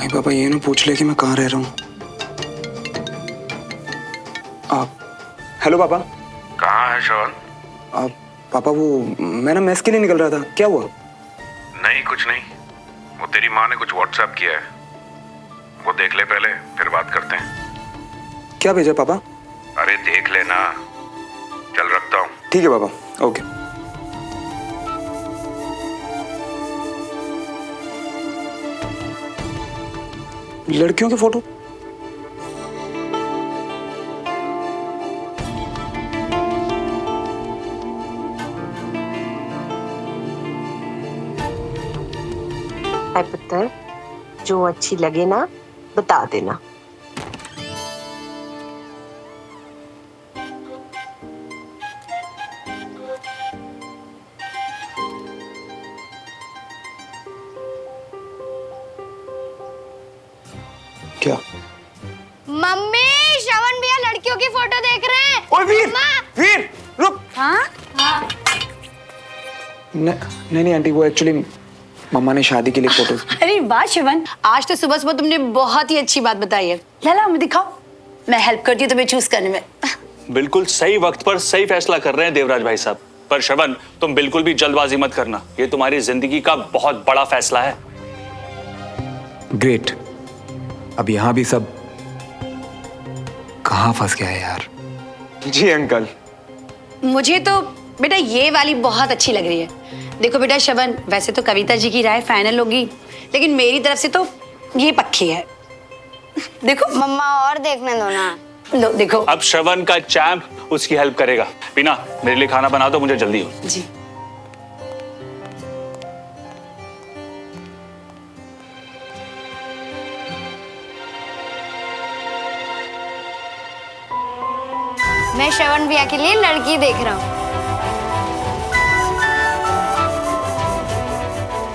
कहीं पापा ये ना पूछ ले कि मैं कहाँ रह रहा हूँ। आप हेलो पापा। कहाँ है श्रवण? पापा वो मैं ना मेस के लिए निकल रहा था, क्या हुआ? नहीं कुछ नहीं, वो तेरी माँ ने कुछ व्हाट्सएप किया है, वो देख ले पहले फिर बात करते हैं। क्या भेजा पापा? अरे देख लेना, चल रखता हूँ। ठीक है पापा, ओके। लड़कियों की फोटो? पुत्र, जो अच्छी लगे ना बता देना। क्या? मम्मी, श्रवण भैया लड़कियों की फोटो देख रहे हैं। ओए वीर, वीर रुक। हाँ? नहीं आंटी, वो एक्चुअली मम्मा ने शादी के लिए फोटोज। अरे वाह शिवन, आज तो सुबह सुबह तुमने बहुत ही अच्छी बात बताई है। लाला हमें दिखाओ, मैं हेल्प करती हूँ तुम्हें चूज करने में। बिल्कुल सही वक्त पर सही फैसला कर रहे हैं देवराज भाई साहब। पर श्रवण, तुम बिल्कुल भी जल्दबाजी मत करना, ये तुम्हारी जिंदगी का बहुत बड़ा फैसला है। ग्रेट। अब यहाँ भी सब कहाँ फंस गया है यार। जी अंकल। मुझे तो बेटा ये वाली बहुत अच्छी लग रही है। देखो बेटा श्रवण, वैसे तो कविता जी की राय फाइनल होगी, लेकिन मेरी तरफ से तो ये पक्की है। देखो मम्मा और देखने दो ना। लो देखो। अब श्रवण का चैंप उसकी हेल्प करेगा। पीना, मेरे लिए खाना बना दो, मुझे जल्दी हो। जी। मैं श्रवण भैया के लिए लड़की देख रहा हूँ।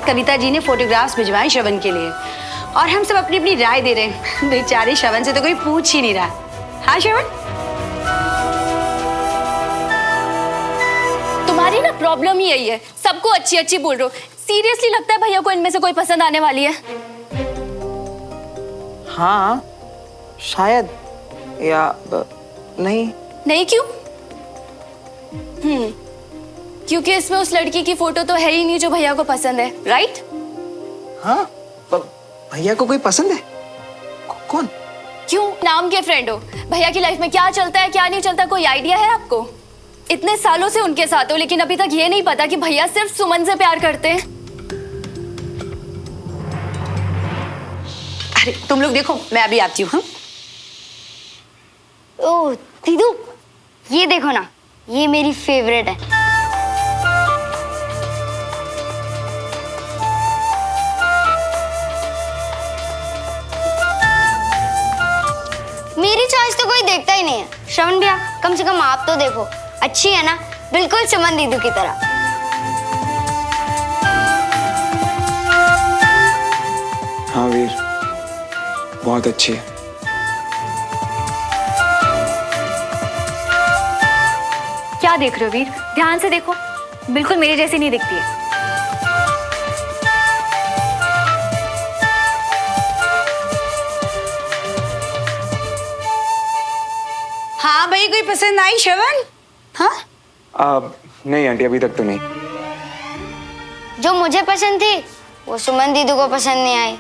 कविता जी ने फोटोग्राफ्स भिजवाए श्रवण के लिए और हम सब अपनी अपनी राय दे रहे हैं। बेचारे श्रवण से तो कोई पूछ ही नहीं रहा। हाँ श्रवण? तुम्हारी ना प्रॉब्लम ही यही है, सबको अच्छी अच्छी बोल रहे हो। सीरियसली लगता है भैया को इनमें से कोई पसंद आने वाली है? हाँ शायद, या नहीं। नहीं क्यों? क्योंकि इसमें उस लड़की की फोटो तो है ही नहीं जो भैया को पसंद है, राइट? हाँ, भैया को कोई पसंद है? कौन? क्यों? नाम के फ्रेंड हो। भैया की लाइफ में क्या चलता है क्या नहीं चलता कोई आइडिया है आपको? इतने सालों से उनके साथ हो, लेकिन अभी तक ये नहीं पता कि भैया सिर्फ सुमन से प्यार करते हैं। अरे तुम लोग देखो, मैं अभी आती हूँ। हाँ? ओह दीदू, ये देखो ना, ये मेरी फेवरेट है। मेरी चॉइस तो कोई देखता ही नहीं है। श्रवण भैया, कम से कम आप तो देखो, अच्छी है ना, बिल्कुल सुमन दीदू की तरह। हाँ वीर, बहुत अच्छी है। क्या देख रहे हो वीर? ध्यान से देखो, बिल्कुल मेरे जैसी नहीं दिखती है। हाँ भाई, कोई पसंद आई श्रवण? हाँ? नहीं आंटी, अभी तक तो नहीं। जो मुझे पसंद थी वो सुमन दीदू को पसंद नहीं आई।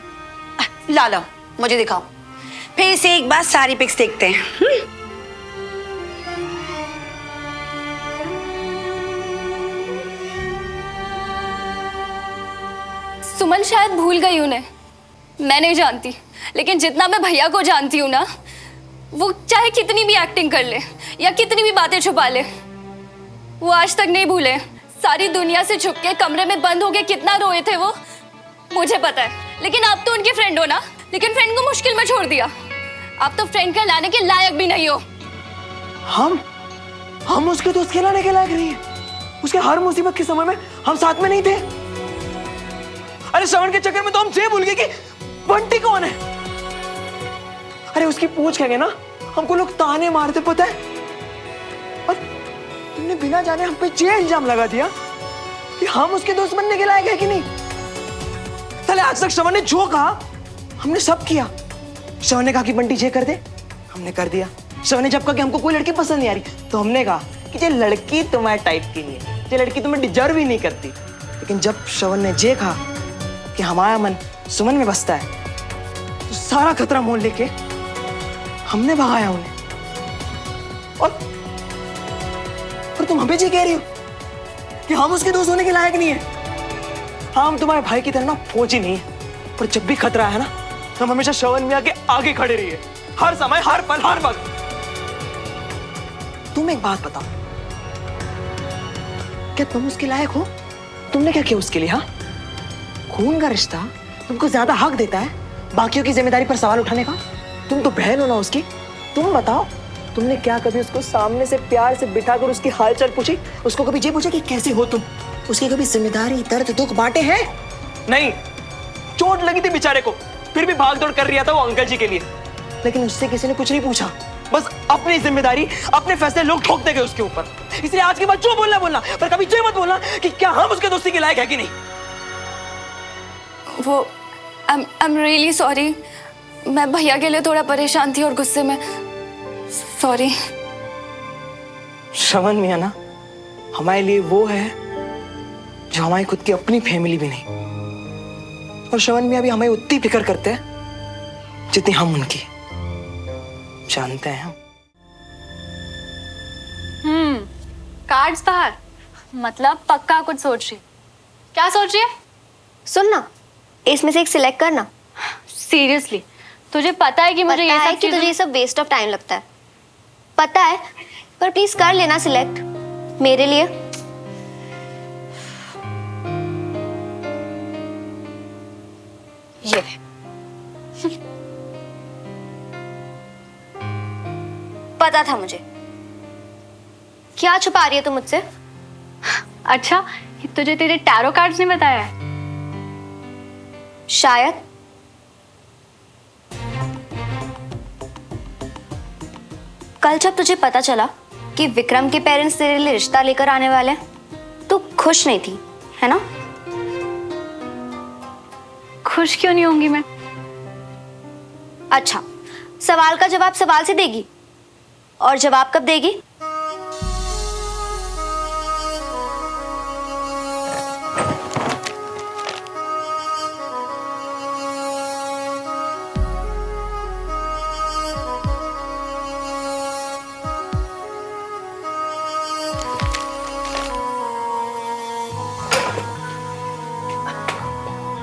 ला लो, मुझे दिखाओ। फिर से एक बार सारी पिक्स देखते हैं। सुमन शायद भूल गई उन्हें, मैं नहीं जानती, लेकिन जितना मैं भैया को जानती हूँ ना, वो चाहे कितनी भी एक्टिंग कर ले या कितनी भी बातें छुपा ले, वो आज तक नहीं भूले। सारी दुनिया से छुप के कमरे में बंद होके कितना रोए थे वो, मुझे पता है। लेकिन आप तो उनके फ्रेंड हो ना, लेकिन फ्रेंड को मुश्किल में छोड़ दिया। आप तो फ्रेंड कहलाने के लायक भी नहीं हो। हम उसके दोस्त कहलाने के लायक नहीं है? उसके हर मुसीबत के समय में हम साथ में नहीं थे? अरे श्रवण के चक्कर में तो हम ये भूल गए कि बंटी कौन है। अरे उसकी पूछ कहेंगे ना, हमको लोग ताने मारते, पता है? और तुमने बिना जाने हम पे ये इल्जाम लगा दिया कि हम उसके दोस्त बनने के लायक है कि नहीं। चले आज तक श्रवण ने जो कहा हमने सब किया। श्रवण ने कहा कि बंटी ये कर दे, हमने कर दिया। श्रवण ने जब कहा कि हमको कोई लड़की पसंद नहीं आ रही तो हमने कहा कि ये लड़की तुम्हारे टाइप की नहीं है, ये लड़की तुम्हें डिजर्व ही नहीं करती। लेकिन जब श्रवण ने ये कहा कि हमारा मन सुमन में बसता है तो सारा खतरा मोल लेके हमने भगाया उन्हें। और तुम हमें जी कह रही हो कि हम उसके दोस्त होने के लायक नहीं है। हम तुम्हारे भाई की तरह ना फौजी नहीं है, पर जब भी खतरा है ना हम हमेशा श्रवण में आगे खड़े रहिए, हर समय, हर पल, हर वक्त। तुम एक बात बताओ, क्या तुम उसके लायक हो? तुमने क्या किया उसके लिए? हाँ, खून का रिश्ता तुमको ज्यादा हक देता है बाकियों की जिम्मेदारी पर सवाल उठाने का? तुम तो बहन हो ना उसकी। तुम बताओ, तुमने क्या कभी उसको सामने से प्यार से बिठाकर उसकी हालचाल पूछी? उसको कभी ये पूछा कि कैसे हो तुम? उसकी कभी जिम्मेदारी, दर्द, दुख बांटे हैं? नहीं। चोट लगी थी बेचारे को, फिर भी भाग दौड़ कर रहा था वो अंकल जी के लिए। लेकिन उससे किसी ने कुछ नहीं पूछा, बस अपनी जिम्मेदारी, अपने फैसले लोग ठोकते गए उसके ऊपर। इसलिए आज के बाद जो बोलना, पर कभी ये मत बोलना कि क्या हम उसके दोस्ती के लायक है कि नहीं। वो I'm really sorry। मैं भैया के लिए थोड़ा परेशान थी और गुस्से में, सॉरी। श्रवण मियां ना हमारे लिए वो है जो हमारी खुद की अपनी फैमिली भी नहीं। और श्रवण मियां भी हमें उतनी फिक्र करते हैं जितनी हम उनकी। जानते हैं हम। कार्ड्स बाहर, मतलब पक्का कुछ सोच रही। क्या सोच रही है? सुन ना, इसमें से एक सिलेक्ट करना। सीरियसली तुझे पता है कि मुझे पता ये है सब कि तुझे ये सब वेस्ट ऑफ टाइम लगता है, पता है, पर प्लीज कर लेना सिलेक्ट मेरे लिए। ये पता था मुझे। क्या छुपा रही है तू मुझसे? अच्छा, ये तुझे तेरे टैरो कार्ड्स ने बताया है? शायद। कल जब तुझे पता चला कि विक्रम के पेरेंट्स तेरे लिए रिश्ता लेकर आने वाले हैं, तू खुश नहीं थी, है ना? खुश क्यों नहीं होंगी मैं? अच्छा, सवाल का जवाब सवाल से देगी, और जवाब कब देगी?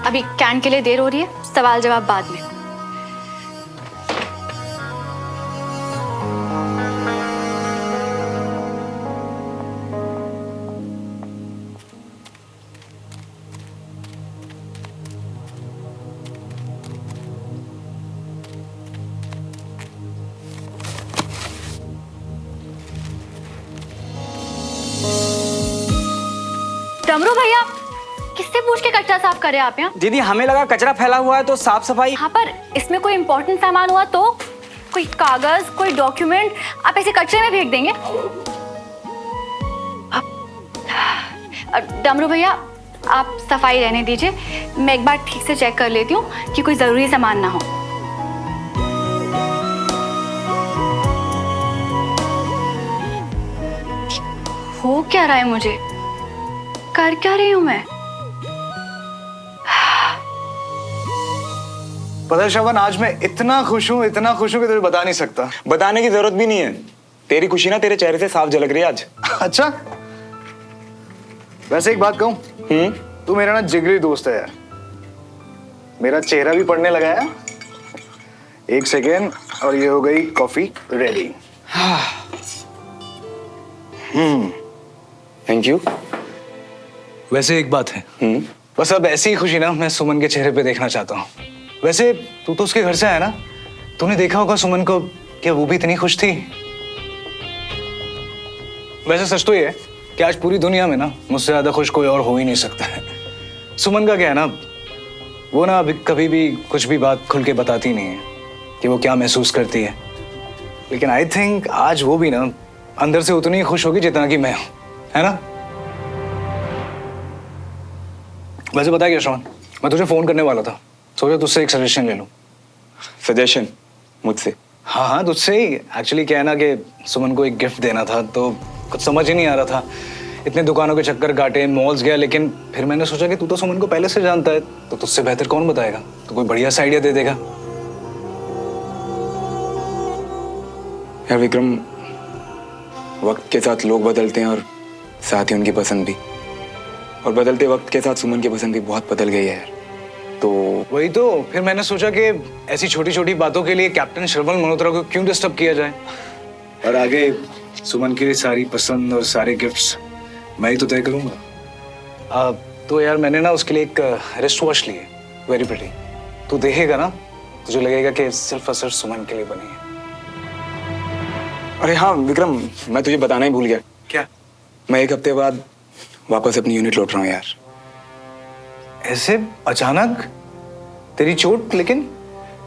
अभी कैन के लिए देर हो रही है, सवाल जवाब बाद में। डमरू भैया, किससे पूछ के कचरा साफ करे आप यहाँ? दीदी हमें लगा कचरा फैला हुआ है तो साफ सफाई। हाँ, पर इसमें कोई इम्पोर्टेंट सामान हुआ तो? कोई कागज, कोई डॉक्यूमेंट आप ऐसे कचरे में फेंक देंगे? डमरू भैया, आप सफाई रहने दीजिए, मैं एक बार ठीक से चेक कर लेती हूँ कि कोई जरूरी सामान ना हो। हो क्या रहा है मुझे? कर क्या रही हूँ मैं? पता है श्रवण, आज मैं इतना खुश हूँ कि तुझे बता नहीं सकता। बताने की जरूरत भी नहीं है, तेरी खुशी ना तेरे चेहरे से साफ झलक रही है आज। अच्छा, वैसे एक बात कहूँ, तू मेरा ना जिगरी दोस्त है यार। मेरा चेहरा भी पड़ने लगा है। एक सेकेंड, और ये हो गई कॉफी रेडी। Thank you. वैसे एक बात है, बस अब ऐसी ही खुशी ना मैं सुमन के चेहरे पे देखना चाहता हूँ। वैसे तू तो उसके घर से आया ना, तूने देखा होगा सुमन को, क्या वो भी इतनी खुश थी? वैसे सच तो ये है कि आज पूरी दुनिया में ना मुझसे ज्यादा खुश कोई और हो ही नहीं सकता है। सुमन का क्या है ना, वो ना अभी कभी भी कुछ भी बात खुल के बताती नहीं है कि वो क्या महसूस करती है। लेकिन आई थिंक आज वो भी ना अंदर से उतनी ही खुश होगी जितना कि मैं हूं, है ना? वैसे बता क्या श्रवण, मैं तुझे फोन करने वाला था, सोचा तुझसे एक सजेशन ले लूं। सजेशन मुझसे? हाँ हाँ, तुझसे ही। एक्चुअली क्या है ना कि सुमन को एक गिफ्ट देना था, तो कुछ समझ ही नहीं आ रहा था। इतने दुकानों के चक्कर काटे, मॉल्स गया, लेकिन फिर मैंने सोचा कि तू तो सुमन को पहले से जानता है, तो तुझसे बेहतर कौन बताएगा, तो कोई बढ़िया सा आइडिया दे देगा। यार विक्रम, वक्त के साथ लोग बदलते हैं और साथ ही उनकी पसंद भी, और बदलते वक्त के साथ सुमन की पसंद भी बहुत बदल गई है यार। तो वही तो फिर मैंने सोचा कि ऐसी छोटी छोटी बातों के लिए कैप्टन श्रवण मल्होत्रा को क्यों डिस्टर्ब किया जाए, और आगे सुमन के लिए सारी पसंद और सारे गिफ्ट्स मैं ही तो तय करूंगा। तो यार मैंने ना उसके लिए एक रिस्ट वॉच ली है, वेरी प्रिटी। तू देखेगा ना, तुझे लगेगा कि सिर्फ और सिर्फ सुमन के लिए बनी है। अरे हाँ विक्रम, मैं तुझे बताना ही भूल गया। क्या? मैं 1 हफ्ते बाद वापस अपनी यूनिट लौट रहा हूँ यार। ऐसे अचानक? तेरी चोट? लेकिन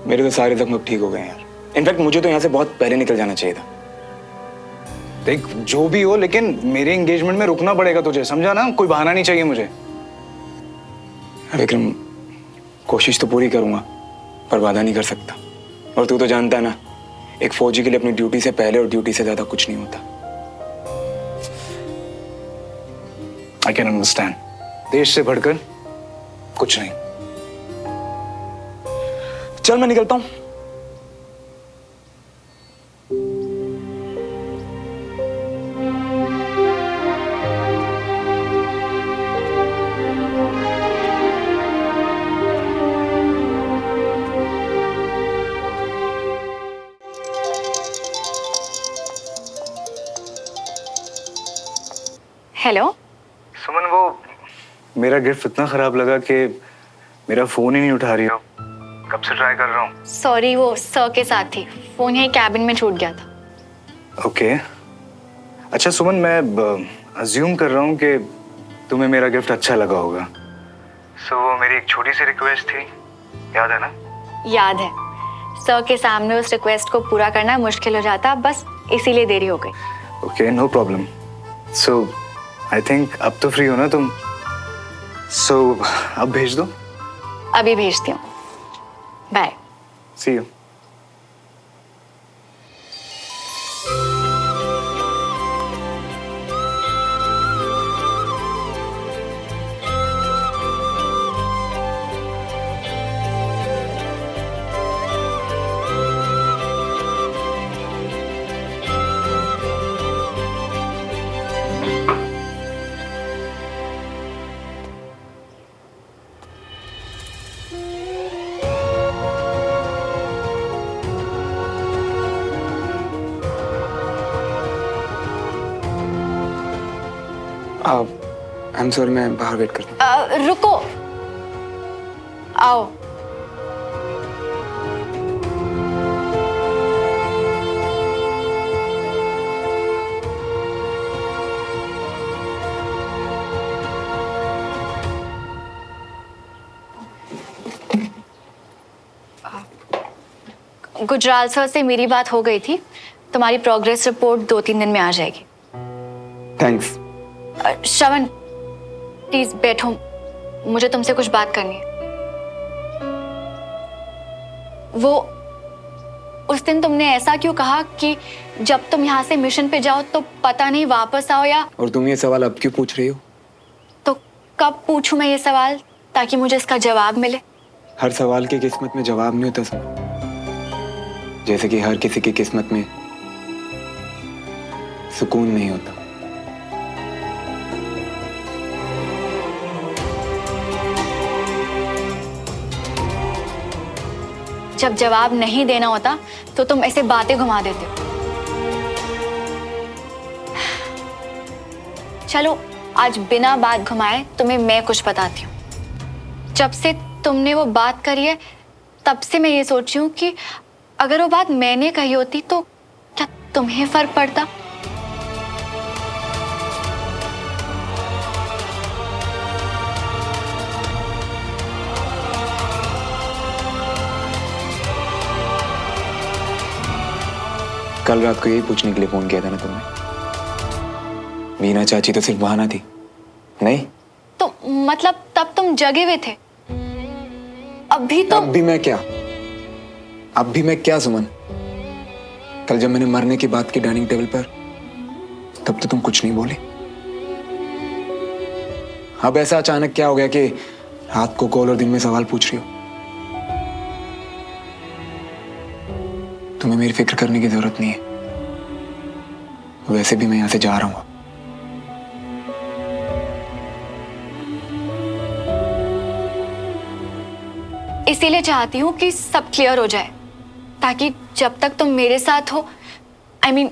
मेरे तो सारे जख्म अब ठीक हो गए हैं यार। इनफैक्ट मुझे तो यहाँ से बहुत पहले निकल जाना चाहिए था। देख, जो भी हो, लेकिन मेरे एंगेजमेंट में रुकना पड़ेगा तुझे, समझा ना? कोई बहाना नहीं चाहिए मुझे। विक्रम, कोशिश तो पूरी करूंगा, पर वादा नहीं कर सकता। और तू तो जानता है ना, एक फौजी के लिए अपनी ड्यूटी से पहले और ड्यूटी से ज्यादा कुछ नहीं होता। I can understand. देश से बढ़कर कुछ नहीं। चल मैं निकलता हूं। हेलो सुमन, वो मेरा गिफ्ट इतना खराब लगा कि मेरा फोन ही नहीं उठा रही हो। कब से ट्राई कर रहा हूँ। सॉरी, वो सर के साथ थी, फोन यही कैबिन में छूट गया था। ओके। अच्छा सुमन, मैं अज्यूम कर रहा हूँ कि तुम्हें मेरा गिफ्ट अच्छा लगा होगा। वो मेरी एक छोटी सी रिक्वेस्ट थी, याद है ना? याद है। सर के सामने उस रिक्वेस्ट को पूरा करना मुश्किल हो जाता, बस इसीलिए देरी हो गई। Okay, no problem. So I think अब तो फ्री हो ना तुम? सो अब भेज दो। अभी भेजती हूँ, bye. See you. I am sorry, मैं बाहर वेट करता हूँ। रुको, आओ। गुजराल सर से मेरी बात हो गई थी, तुम्हारी प्रोग्रेस रिपोर्ट 2-3 दिन में आ जाएगी। थैंक्स। श्रवण, प्लीज बैठो, मुझे तुमसे कुछ बात करनी है। वो उस दिन तुमने ऐसा क्यों कहा कि जब तुम यहाँ से मिशन पे जाओ तो पता नहीं वापस आओ या? और तुम ये सवाल अब क्यों पूछ रही हो? तो कब पूछूं मैं ये सवाल, ताकि मुझे इसका जवाब मिले? हर सवाल की किस्मत में जवाब नहीं होता सुमन, जैसे कि हर किसी की किस्मत में सुकून नहीं होता। जब जवाब नहीं देना होता तो तुम ऐसे बातें घुमा देते हो। चलो, आज बिना बात घुमाए तुम्हें मैं कुछ बताती हूँ। जब से तुमने वो बात करी है, तब से मैं ये सोची हूँ कि अगर वो बात मैंने कही होती तो क्या तुम्हें फर्क पड़ता? कल रात को यही पूछने के लिए फोन किया था ना तुमने? मीना चाची तो सिर्फ बहाना थी, नहीं? तो मतलब तब तुम जगे हुए थे? अभी तो? अब भी मैं क्या? अब भी मैं क्या सुमन, कल जब मैंने मरने की बात की डाइनिंग टेबल पर, तब तो तुम कुछ नहीं बोली। अब ऐसा अचानक क्या हो गया कि रात को कॉल और दिन में सवाल पूछ रही हो? तुम्हें मेरी फिक्र करने की जरूरत नहीं है, वैसे भी मैं यहां से जा रहा हूं। इसीलिए चाहती हूँ कि सब क्लियर हो जाए, ताकि जब तक तुम मेरे साथ हो, I mean,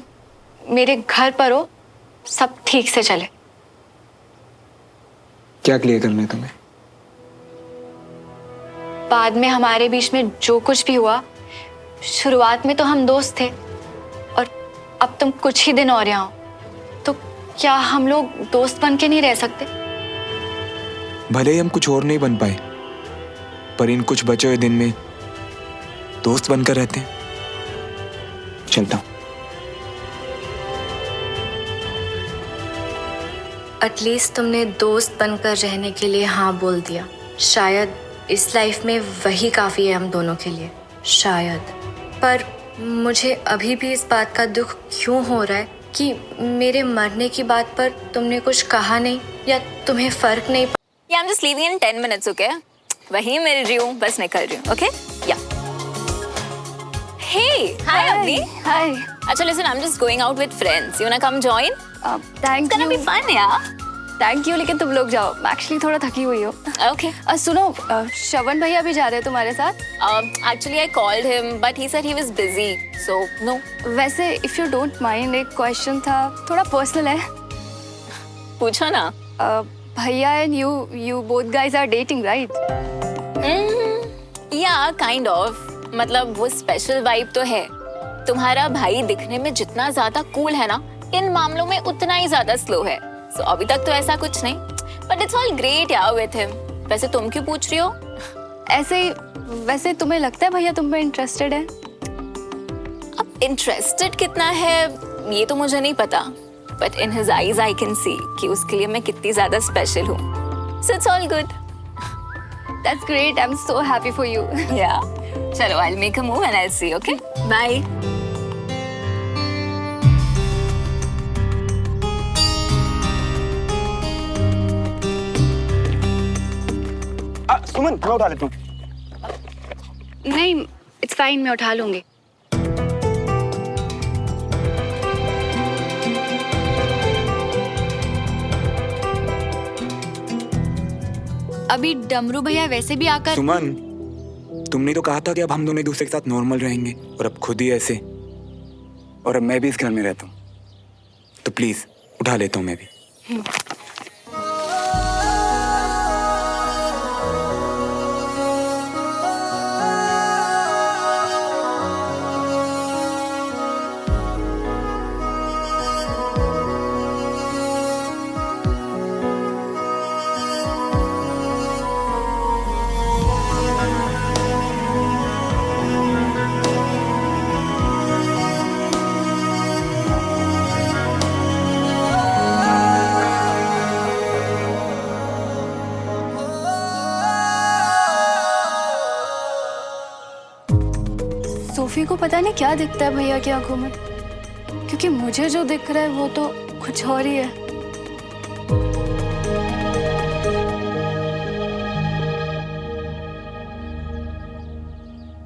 मेरे घर पर हो, सब ठीक से चले। क्या क्लियर करना है तुम्हें? बाद में हमारे बीच में जो कुछ भी हुआ, शुरुआत में तो हम दोस्त थे और अब तुम कुछ ही दिन और यहाँ हो, तो क्या हम लोग दोस्त बन के नहीं रह सकते? भले ही हम कुछ और नहीं बन पाए, पर इन कुछ बचे हुए दिन में दोस्त बनकर रहते हैं। चलता हूं। एटलीस्ट तुमने दोस्त बनकर रहने के लिए हाँ बोल दिया। शायद इस लाइफ में वही काफ़ी है हम दोनों के लिए, शायद। पर मुझे अभी भी इस बात का दुख क्यों हो रहा है कि मेरे मरने की बात पर तुमने कुछ कहा नहीं, या तुम्हें फ़र्क नहीं पड़ा। Yeah, I'm just leaving in 10 minutes, okay? वहीं मिल रही हूँ, बस निकल रही हूँ, okay? Yeah. Hey, hi, Avni. Hi. अच्छा, listen, I'm just going out with friends. You wanna come join? Thank It's gonna you. be fun, yeah. Thank you, लेकिन तुम लोग जाओ, मैं एक्चुअली थोड़ा थकी हुई हूँ। Okay. सुनो, श्रवण भैया भी जा रहे हैं तुम्हारे साथ? Actually, I called him, but he said he was busy, so no. वैसे इफ यू डोंट माइंड, एक क्वेश्चन था, थोड़ा पर्सनल है। पूछो ना. भैया and you both guys are dating, right? Yeah, kind of. मतलब वो स्पेशल वाइब तो है। तुम्हारा भाई दिखने में जितना ज्यादा कूल है ना, इन मामलों में उतना ही ज्यादा स्लो है। So अभी तक तो ऐसा कुछ नहीं, but it's all great यार with him. वैसे तुम क्यों पूछ रही हो? ऐसे ही, वैसे तुम्हें लगता है भैया तुम में इंटरेस्टेड है? अब इंटरेस्टेड कितना है ये तो मुझे नहीं पता, but in his eyes I can see कि उसके लिए मैं कितनी ज्यादा स्पेशल हूँ। So it's all good. That's great. I'm so happy for you. Yeah. चलो, I'll make a move and I'll see. Okay? Bye. सुमन, मैं उठा लेता हूँ। नहीं, इट्स फाइन, मैं उठा लूंगी। अभी डमरू भैया वैसे भी आकर। सुमन, तुमने तो कहा था कि अब हम दोनों एक दूसरे के साथ नॉर्मल रहेंगे, और अब खुद ही ऐसे। और अब मैं भी इस घर में रहता हूँ, तो प्लीज उठा लेता हूँ मैं भी। सोफी को पता नहीं क्या दिखता है भैया की आंखों में, क्योंकि मुझे जो दिख रहा है वो तो कुछ और ही है।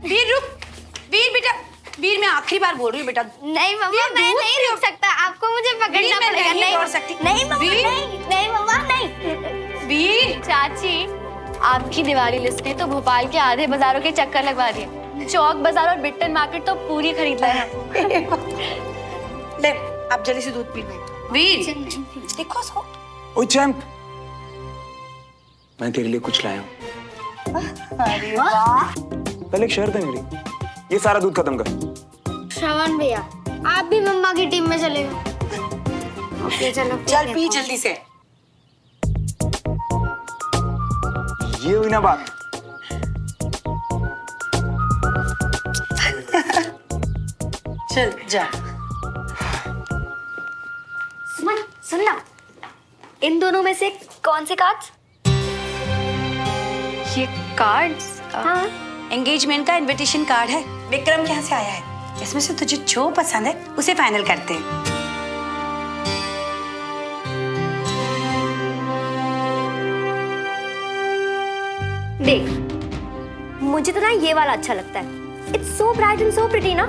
वीर रुक, वीर बेटा, वीर मैं आखिरी बार बोल रही हूँ बेटा। नहीं मम्मा, मैं नहीं रुक सकता, आपको मुझे पकड़ना मैं पड़ेगा। नहीं छोड़ सकती। नहीं मम्मा, वीर। नहीं मम्मा, नहीं। वीर, चाची, आपकी दिवाली लिस्ट ने तो भोपाल के आधे बाजारों के चक्कर लगवा दिए। चौक बाजार और बिट्टन मार्केट तो पूरी खरीद लाए हैं। ले आप जल्दी से दूध पी लो। वीर देखो उसको। ओ चैंप, मैं तेरे लिए कुछ लाया हूँ। अरे वाह, पहले एक शर्त है मेरी, ये सारा दूध खत्म कर। श्रवण भैया, आप भी मम्मा की टीम में चले गए। ओके चलो, चल पी जल्दी से। ये हुई ना बात। चल जा। सुमन सुनना, इन दोनों में से कौन से कार्ड्स? ये कार्ड्स? हाँ, एंगेजमेंट का इनविटेशन कार्ड है। विक्रम यहाँ से आया है, इसमें से तुझे जो पसंद है उसे फाइनल करते हैं। देख, मुझे तो ना ये वाला अच्छा लगता है। It's so bright and so pretty ना।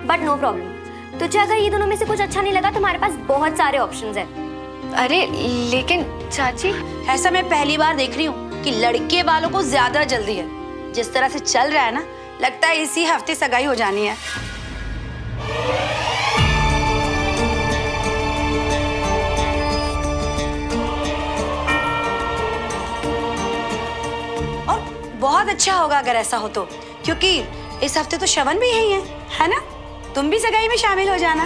बट नो प्रॉब्लम, तुझे अगर ये दोनों में से कुछ अच्छा नहीं लगा तो हमारे पास बहुत सारे ऑप्शंस हैं। अरे लेकिन चाची, ऐसा मैं पहली बार देख रही हूँ कि लड़के वालों को ज्यादा जल्दी है। जिस तरह से चल रहा है ना, लगता है इसी हफ्ते सगाई हो जानी है। और बहुत अच्छा होगा अगर ऐसा हो तो, क्योंकि इस हफ्ते तो श्रवण भी यही है ना? तुम भी सगाई में शामिल हो जाना।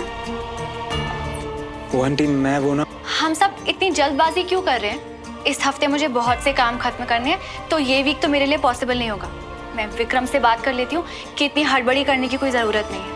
वो आंटी, मैं वो ना, हम सब इतनी जल्दबाजी क्यों कर रहे हैं? इस हफ्ते मुझे बहुत से काम खत्म करने हैं, तो ये वीक तो मेरे लिए पॉसिबल नहीं होगा। मैं विक्रम से बात कर लेती हूँ कि इतनी हड़बड़ी करने की कोई जरूरत नहीं है।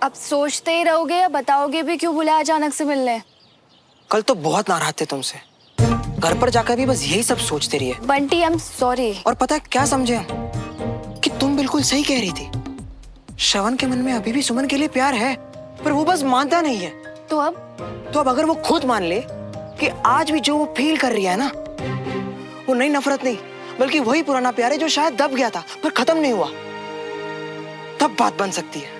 अब सोचते ही रहोगे या बताओगे भी क्यों बुलाया अचानक से मिलने? कल तो बहुत नाराज थे तुमसे, घर पर जाकर भी बस यही सब सोचते रहिए। बंटी, आई एम सॉरी। और पता है क्या समझे हम? कि तुम बिल्कुल सही कह रही थी। श्रवण के मन में अभी भी सुमन के लिए प्यार है, पर वो बस मानता नहीं है। तो अब अगर वो खुद मान ले कि आज भी जो वो फील कर रही है ना, वो नई नफरत नहीं बल्कि वही पुराना प्यार है जो शायद दब गया था पर खत्म नहीं हुआ, तब बात बन सकती है।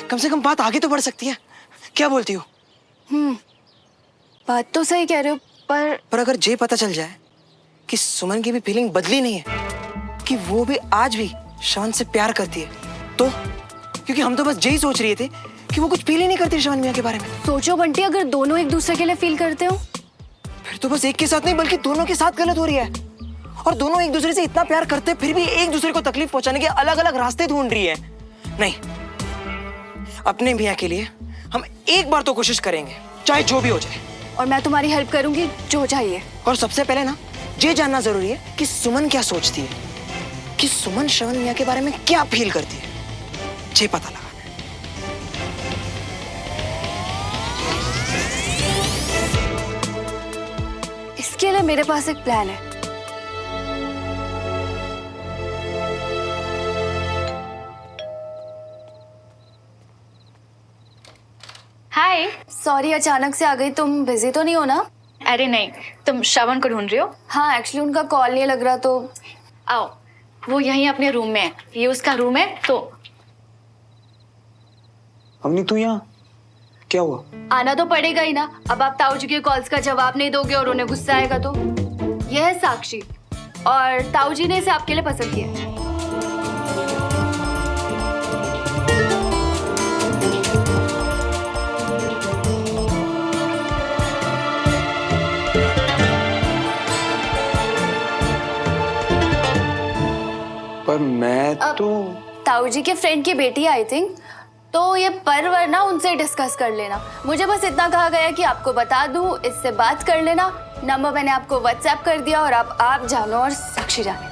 कम से कम बात आगे तो बढ़ सकती है। क्या बोलती हो? बात तो सही कह रहे हो, पर अगर ये पता चल जाए कि सुमन की भी फीलिंग बदली नहीं है, कि वो भी आज भी श्रवण से प्यार करती है, तो क्योंकि हम तो बस यही सोच रहे थे कि वो कुछ फील ही नहीं करती श्रवण मियां के बारे में। सोचो बंटी, अगर दोनों एक दूसरे के लिए फील करते हो, फिर तो बस एक के साथ नहीं बल्कि दोनों के साथ गलत हो रही है। और दोनों एक दूसरे से इतना प्यार करते फिर भी एक दूसरे को तकलीफ पहुंचाने के अलग अलग रास्ते ढूंढ रही है। नहीं, अपने मियां के लिए हम एक बार तो कोशिश करेंगे, चाहे जो भी हो जाए। और मैं तुम्हारी हेल्प करूंगी जो चाहिए। और सबसे पहले ना ये जानना जरूरी है कि सुमन क्या सोचती है, कि सुमन श्रवण मियां के बारे में क्या फील करती है, ये पता लगाना है। इसके लिए मेरे पास एक प्लान है। हाय। सॉरी, अचानक से आ गई। तुम बिजी तो नहीं हो ना? अरे नहीं, तुम श्रवण को ढूंढ रही हो? हाँ, एक्चुअली उनका कॉल नहीं लग रहा, तो आओ, वो यहीं अपने रूम में है। ये उसका रूम है। तो अम्मी तू यहाँ क्या हुआ? आना तो पड़ेगा ही ना। अब आप ताऊ जी के कॉल्स का जवाब नहीं दोगे और उन्हें गुस्सा आएगा तो। यह है साक्षी, और ताऊ जी ने इसे आपके लिए पसंद किया है। पर मैं तो ताऊ जी के फ्रेंड की बेटी आई थिंक, तो ये पर वरना उनसे डिस्कस कर लेना। मुझे बस इतना कहा गया कि आपको बता दूं, इससे बात कर लेना। नंबर मैंने आपको व्हाट्सएप कर दिया, और आप जानो और साक्षी जाने।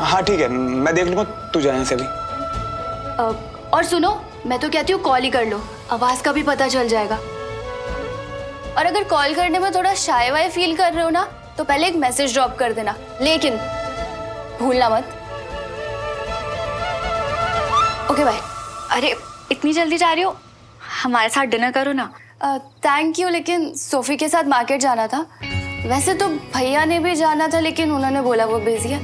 हाँ ठीक है, मैं देख लूंगा, तू जाए से अभी। और सुनो, मैं तो कहती हूँ कॉल ही कर लो, आवाज का भी पता चल जाएगा। और अगर कॉल करने में थोड़ा शाय वाय फील कर रहे हो ना, तो पहले एक मैसेज ड्रॉप कर देना, लेकिन भूलना मत। Okay bye. अरे इतनी जल्दी जा रही हो? हमारे साथ डिनर करो ना। थैंक यू, लेकिन सोफी के साथ मार्केट जाना था। वैसे तो भैया ने भी जाना था, लेकिन उन्होंने बोला वो बिजी है।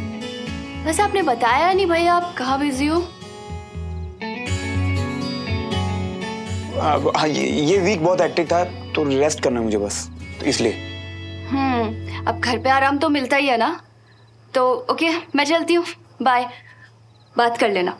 वैसे आपने बताया नहीं भैया आप कहाँ बिजी हो? हाँ, ये वीक बहुत हेक्टिक था, तो रेस्ट करना मुझे बस, तो इसलिए। अब घर पे आराम तो मिलता ही है ना। तो ओके, मैं चलती हूँ, बाय। बात कर लेना।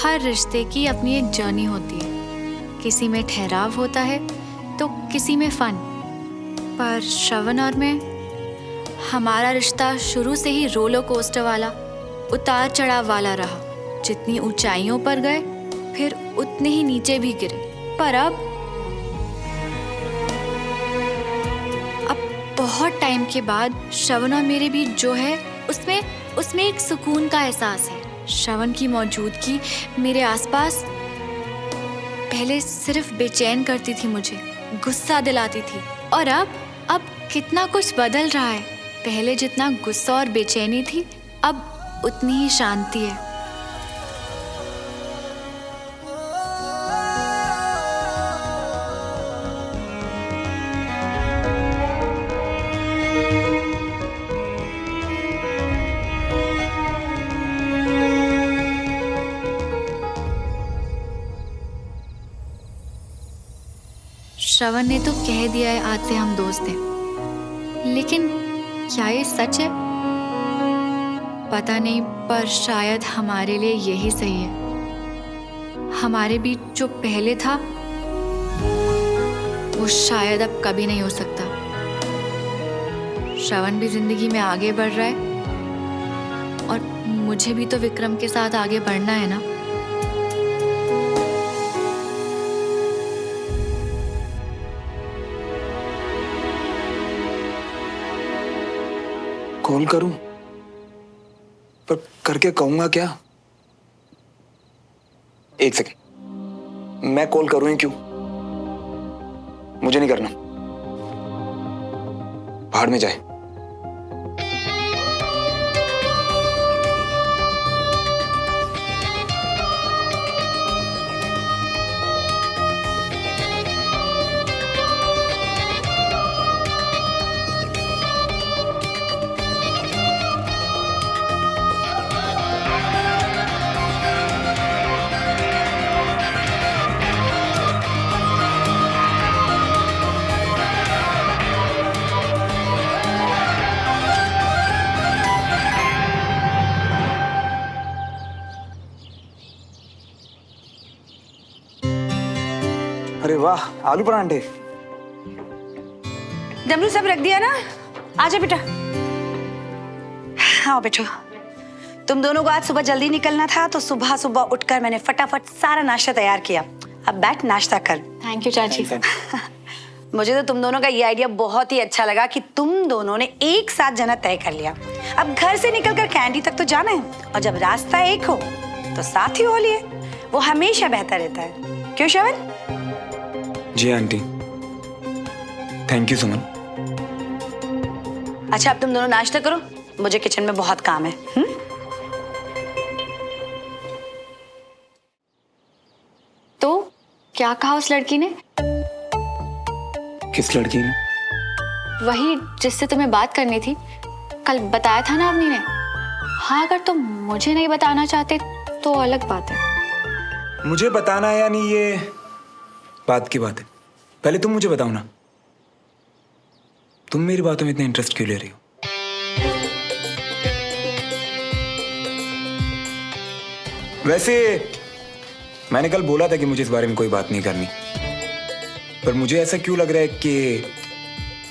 हर रिश्ते की अपनी एक जर्नी होती है। किसी में ठहराव होता है तो किसी में फन। पर श्रवण और मैं, हमारा रिश्ता शुरू से ही रोलर कोस्टर वाला, उतार चढ़ाव वाला रहा। जितनी ऊंचाइयों पर गए फिर उतने ही नीचे भी गिरे। पर अब बहुत टाइम के बाद श्रवण और मेरे बीच जो है उसमें एक सुकून का एहसास है। श्रवण की मौजूदगी मेरे आसपास पहले सिर्फ बेचैन करती थी, मुझे गुस्सा दिलाती थी। और अब कितना कुछ बदल रहा है। पहले जितना गुस्सा और बेचैनी थी, अब उतनी ही शांति है। श्रवण ने तो कह दिया है आज से हम दोस्त हैं, लेकिन क्या ये सच है? पता नहीं, पर शायद हमारे लिए यही सही है। हमारे बीच जो पहले था वो शायद अब कभी नहीं हो सकता। श्रवण भी जिंदगी में आगे बढ़ रहा है और मुझे भी तो विक्रम के साथ आगे बढ़ना है ना। कॉल करूं, पर करके कहूंगा क्या? एक सेकंड, मैं कॉल करूं ही क्यों? मुझे नहीं करना, भाड़ में जाए। अरे वाह, आलू परांठे। डमरू सब रख दिया ना? आजा बेटा। हाँ बेटो, तुम दोनों को आज सुबह जल्दी निकलना था तो सुबह सुबह उठकर मैंने फटाफट सारा नाश्ता तैयार किया। अब बैठ नाश्ता कर। थैंक यू चाची। मुझे तो तुम दोनों का ये आइडिया बहुत ही अच्छा लगा कि तुम दोनों ने एक साथ जाना तय कर लिया। अब घर से निकलकर कैंडी तक तो जाना है, और जब रास्ता एक हो तो साथ ही हो लिए। वो हमेशा बेहतर रहता है, क्यों श्रवण? जी आंटी, थैंक यू सुमन। अच्छा, अब तुम दोनों नाश्ता करो, मुझे किचन में बहुत काम है। तो क्या कहा उस लड़की ने? किस लड़की ने? वही जिससे तुम्हें बात करनी थी, कल बताया था ना अवनी ने। हाँ, अगर तुम मुझे नहीं बताना चाहते तो अलग बात है। मुझे बताना है या नहीं, ये बात की बात है। पहले तुम मुझे बताओ ना, तुम मेरी बातों में इतना इंटरेस्ट क्यों ले रही हो? वैसे मैंने कल बोला था कि मुझे इस बारे में कोई बात नहीं करनी, पर मुझे ऐसा क्यों लग रहा है कि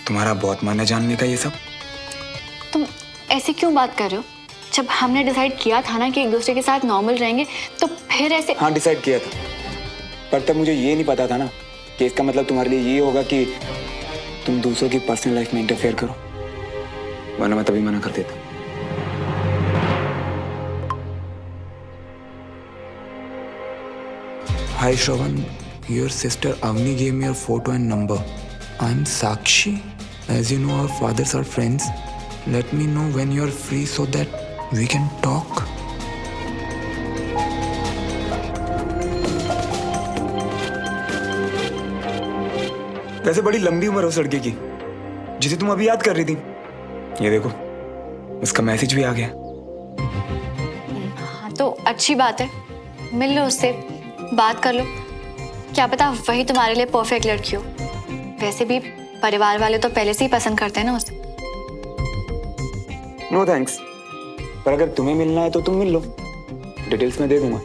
तुम्हारा बहुत मन है जानने का ये सब। तुम ऐसे क्यों बात कर रहे हो? जब हमने डिसाइड किया था ना कि एक दूसरे के साथ नॉर्मल रहेंगे, तो फिर ऐसे। हाँ, डिसाइड किया था, पर तब मुझे ये नहीं पता था ना कि इसका मतलब तुम्हारे लिए ये होगा कि तुम दूसरों की पर्सनल लाइफ में इंटरफेयर करो, वरना मैं तभी मना कर देता। Hi Shravan, your sister Avni gave me your photo and number. I'm Sakshi. As you know, our fathers are friends. Let me know when you're free so that we can talk. वैसे बड़ी लंबी उम्र हो उस लड़के की जिसे तुम अभी याद कर रही थी। ये देखो, उसका मैसेज भी आ गया। हाँ, तो अच्छी बात है, मिल लो उससे, बात कर लो। क्या पता वही तुम्हारे लिए परफेक्ट लड़की हो। वैसे भी परिवार वाले तो पहले से ही पसंद करते हैं ना उसे। नो थैंक्स, पर अगर तुम्हें मिलना है तो तुम मिल लो, डिटेल्स मैं दे दूंगा।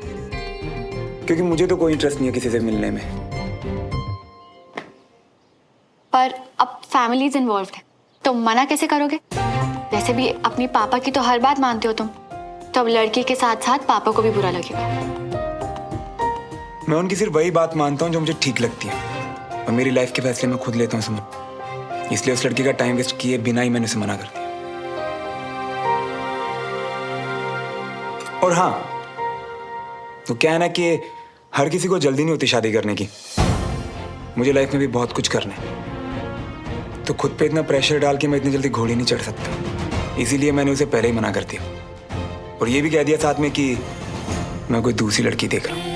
क्योंकि मुझे तो कोई इंटरेस्ट नहीं है किसी से मिलने में। पर अब फैमिलीज इन्वॉल्व है, तो मना कैसे करोगे? वैसे भी अपनी पापा की तो हर बात मानते हो तुम, तो अब लड़की के साथ साथ पापा को भी बुरा लगेगा। मैं उनकी सिर्फ वही बात मानता हूँ जो मुझे ठीक लगती है, और मेरी लाइफ के फैसले मैं खुद लेता हूँ सुमन। इसलिए उस लड़की का टाइम वेस्ट किए बिना ही मैंने उसे मना कर दिया। और हाँ, तो क्या है ना कि हर किसी को जल्दी नहीं होती शादी करने की। मुझे लाइफ में भी बहुत कुछ करना है, तो खुद पे इतना प्रेशर डाल के मैं इतनी जल्दी घोड़ी नहीं चढ़ सकता। इसीलिए मैंने उसे पहले ही मना कर दिया, और ये भी कह दिया साथ में कि मैं कोई दूसरी लड़की देख रहा हूँ।